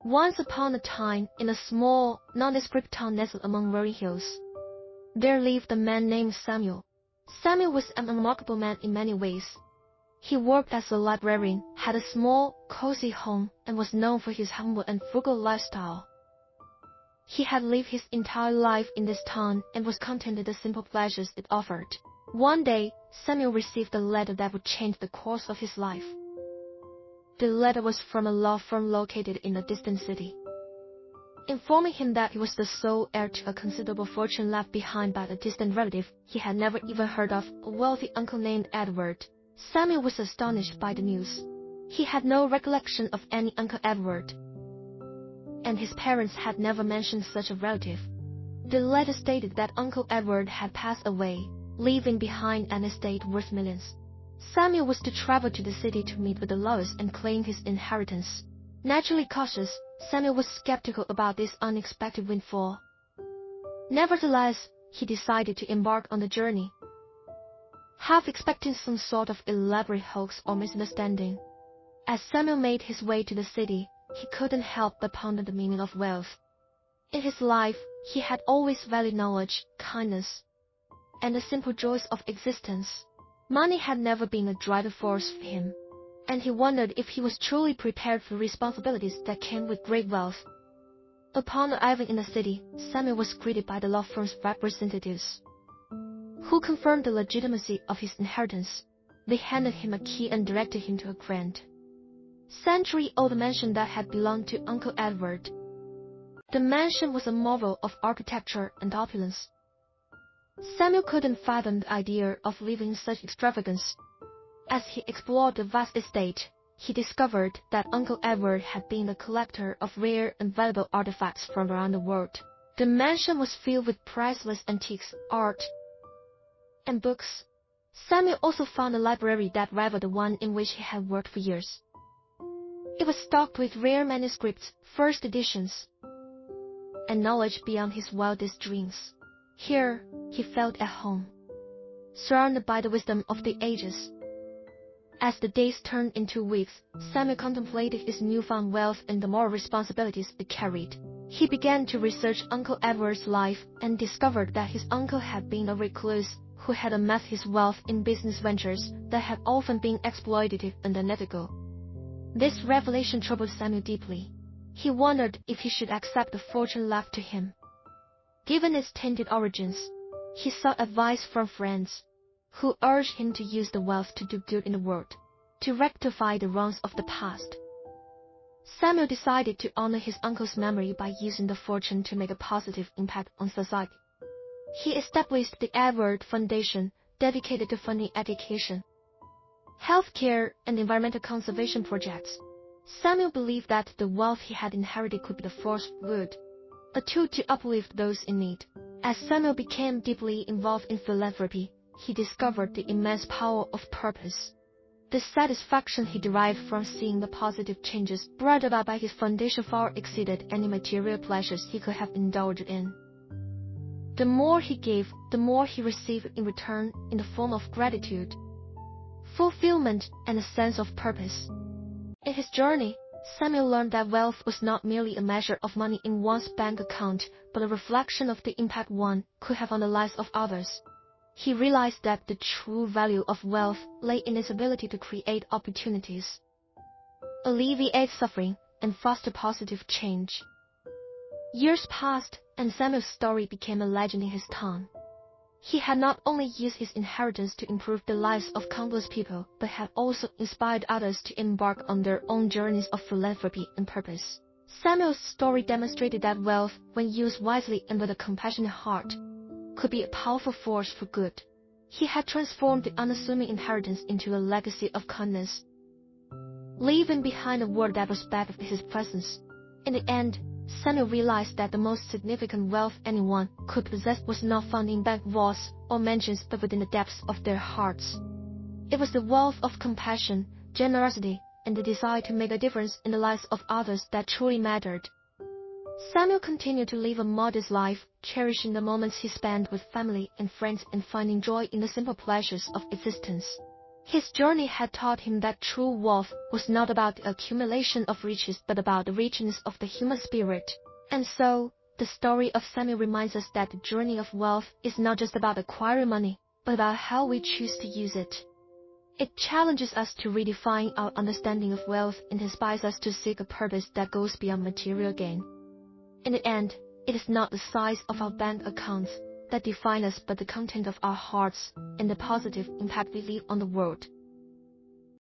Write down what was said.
Once upon a time, in a small, nondescript town nestled among rolling hills, there lived a man named Samuel. Samuel was an remarkable man in many ways. He worked as a librarian, had a small, cozy home, and was known for his humble and frugal lifestyle. He had lived his entire life in this town and was content with the simple pleasures it offered. One day, Samuel received a letter that would change the course of his life. The letter was from a law firm located in a distant city, informing him that he was the sole heir to a considerable fortune left behind by a distant relative he had never even heard of, a wealthy uncle named Edward. Samuel was astonished by the news. He had no recollection of any Uncle Edward, and his parents had never mentioned such a relative. The letter stated that Uncle Edward had passed away, leaving behind an estate worth millions. Samuel was to travel to the city to meet with the lawyers and claim his inheritance. Naturally cautious, Samuel was skeptical about this unexpected windfall. Nevertheless, he decided to embark on the journey, half expecting some sort of elaborate hoax or misunderstanding. As Samuel made his way to the city, he couldn't help but ponder the meaning of wealth. In his life, he had always valued knowledge, kindness, and the simple joys of existence. Money had never been a driving force for him, and he wondered if he was truly prepared for responsibilities that came with great wealth. Upon arriving in the city, Samuel was greeted by the law firm's representatives, who confirmed the legitimacy of his inheritance. They handed him a key and directed him to a grand, century-old mansion that had belonged to Uncle Edward. The mansion was a marvel of architecture and opulence. Samuel couldn't fathom the idea of living in such extravagance. As he explored the vast estate, he discovered that Uncle Edward had been a collector of rare and valuable artifacts from around the world. The mansion was filled with priceless antiques, art, and books. Samuel also found a library that rivaled the one in which he had worked for years. It was stocked with rare manuscripts, first editions, and knowledge beyond his wildest dreams. Here, he felt at home, surrounded by the wisdom of the ages. As the days turned into weeks, Samuel contemplated his newfound wealth and the moral responsibilities it carried. He began to research Uncle Edward's life and discovered that his uncle had been a recluse who had amassed his wealth in business ventures that had often been exploitative and unethical. This revelation troubled Samuel deeply. He wondered if he should accept the fortune left to him. Given its tainted origins, he sought advice from friends, who urged him to use the wealth to do good in the world, to rectify the wrongs of the past. Samuel decided to honor his uncle's memory by using the fortune to make a positive impact on society. He established the Edward Foundation, dedicated to funding education, healthcare, and environmental conservation projects. Samuel believed that the wealth he had inherited could be the force for good, a tool to uplift those in need. As Samuel became deeply involved in philanthropy, he discovered the immense power of purpose. The satisfaction he derived from seeing the positive changes brought about by his foundation far exceeded any material pleasures he could have indulged in. The more he gave, the more he received in return in the form of gratitude, fulfillment, and a sense of purpose. In his journey, Samuel learned that wealth was not merely a measure of money in one's bank account, but a reflection of the impact one could have on the lives of others. He realized that the true value of wealth lay in its ability to create opportunities, alleviate suffering, and foster positive change. Years passed, and Samuel's story became a legend in his town. He had not only used his inheritance to improve the lives of countless people, but had also inspired others to embark on their own journeys of philanthropy and purpose. Samuel's story demonstrated that wealth, when used wisely and with a compassionate heart, could be a powerful force for good. He had transformed the unassuming inheritance into a legacy of kindness, leaving behind a world that was better for his presence. In the end, Samuel realized that the most significant wealth anyone could possess was not found in bank vaults or mansions, but within the depths of their hearts. It was the wealth of compassion, generosity, and the desire to make a difference in the lives of others that truly mattered. Samuel continued to live a modest life, cherishing the moments he spent with family and friends and finding joy in the simple pleasures of existence. His journey had taught him that true wealth was not about the accumulation of riches but about the richness of the human spirit. And so, the story of Samuel reminds us that the journey of wealth is not just about acquiring money, but about how we choose to use it. It challenges us to redefine our understanding of wealth and inspires us to seek a purpose that goes beyond material gain. In the end, it is not the size of our bank accounts that define us but the content of our hearts and the positive impact we leave on the world.